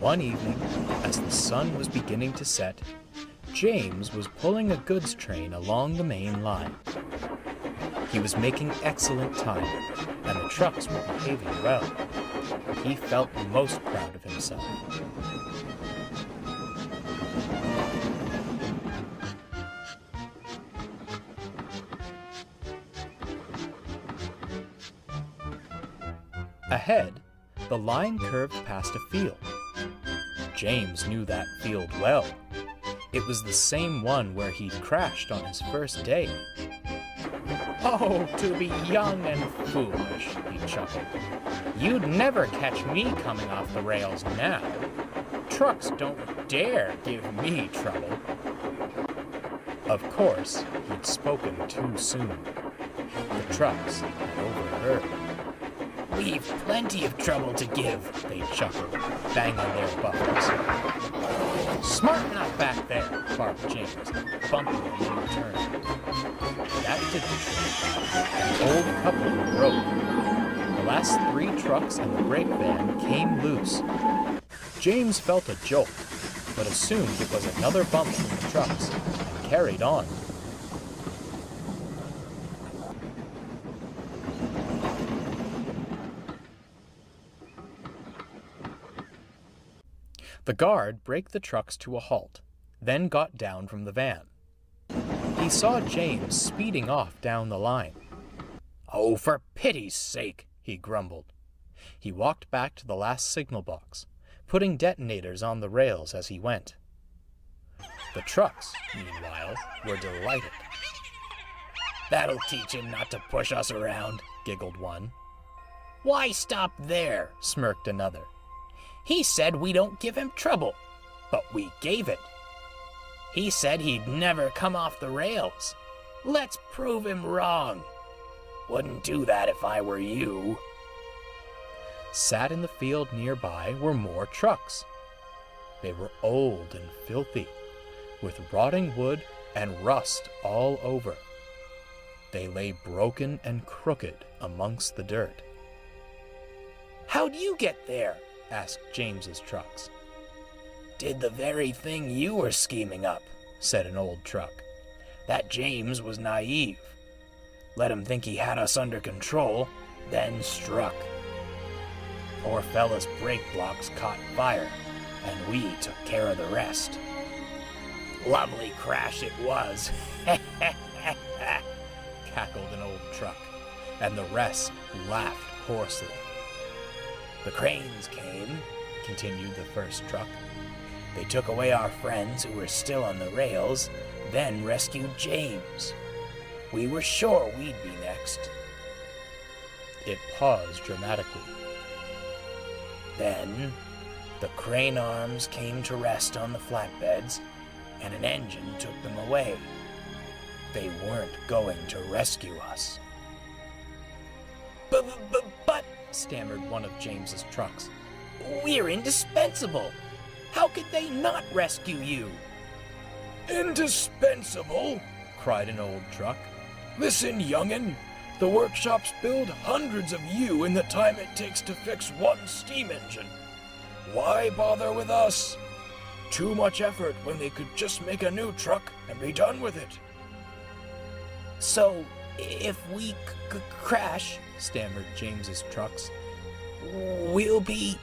One evening, as the sun was beginning to set, James was pulling a goods train along the main line. He was making excellent time, and the trucks were behaving well. He felt most proud of himself. Ahead, the line curved past a field. James knew that field well. It was the same one where he'd crashed on his first day. "Oh, to be young and foolish," he chuckled. "You'd never catch me coming off the rails now. Trucks don't dare give me trouble." Of course, he'd spoken too soon. The trucks had overheard. "We've plenty of trouble to give," they chuckled, banging their buffers. "Smarten up back there," barked James, bumping them in return. That did the trick. The old coupling broke. The last 3 trucks and the brake van came loose. James felt a jolt, but assumed it was another bump from the trucks, and carried on. The guard braked the trucks to a halt, then got down from the van. He saw James speeding off down the line. "Oh, for pity's sake," he grumbled. He walked back to the last signal box, putting detonators on the rails as he went. The trucks, meanwhile, were delighted. "That'll teach him not to push us around," giggled one. "Why stop there?" smirked another. "He said we don't give him trouble, but we gave it. He said he'd never come off the rails. Let's prove him wrong. Wouldn't do that if I were you." Sat in the field nearby were more trucks. They were old and filthy, with rotting wood and rust all over. They lay broken and crooked amongst the dirt. "How'd you get there?" asked James's trucks. "Did the very thing you were scheming up," said an old truck. "That James was naive. Let him think he had us under control, then struck. Poor fella's brake blocks caught fire, and we took care of the rest. Lovely crash it was," cackled an old truck, and the rest laughed hoarsely. "The cranes came," continued the first truck. "They took away our friends who were still on the rails, then rescued James. We were sure we'd be next." It paused dramatically. "Then, the crane arms came to rest on the flatbeds, and an engine took them away. They weren't going to rescue us." But, stammered one of James's trucks. "We're indispensable. How could they not rescue you?" "Indispensable?" cried an old truck. "Listen, young'un, the workshops build hundreds of you in the time it takes to fix one steam engine. Why bother with us? Too much effort when they could just make a new truck and be done with it." "So, if we crash," stammered James's trucks, "we'll be—"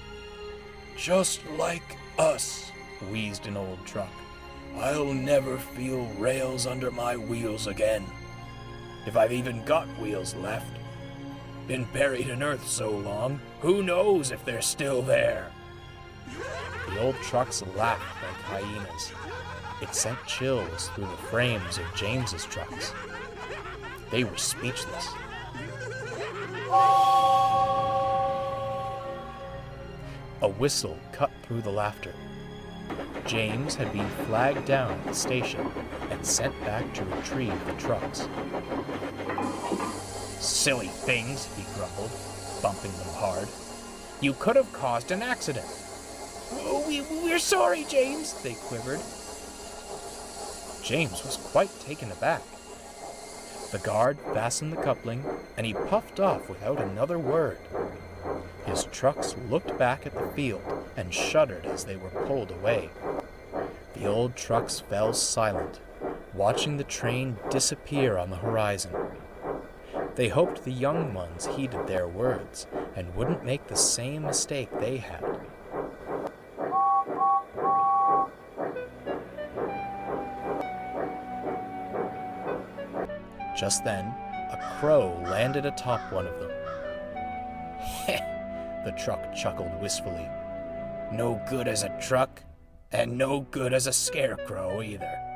"Just like us," wheezed an old truck. "I'll never feel rails under my wheels again. If I've even got wheels left. Been buried in earth so long, who knows if they're still there." The old trucks laughed like hyenas. It sent chills through the frames of James's trucks. They were speechless. A whistle cut through the laughter. James had been flagged down at the station and sent back to retrieve the trucks. "Silly things," he grumbled, bumping them hard. "You could have caused an accident." We're sorry, James," they quivered. James was quite taken aback. The guard fastened the coupling, and he puffed off without another word. His trucks looked back at the field and shuddered as they were pulled away. The old trucks fell silent, watching the train disappear on the horizon. They hoped the young ones heeded their words and wouldn't make the same mistake they had. Just then, a crow landed atop one of them. Heh, the truck chuckled wistfully. No good as a truck, and no good as a scarecrow either.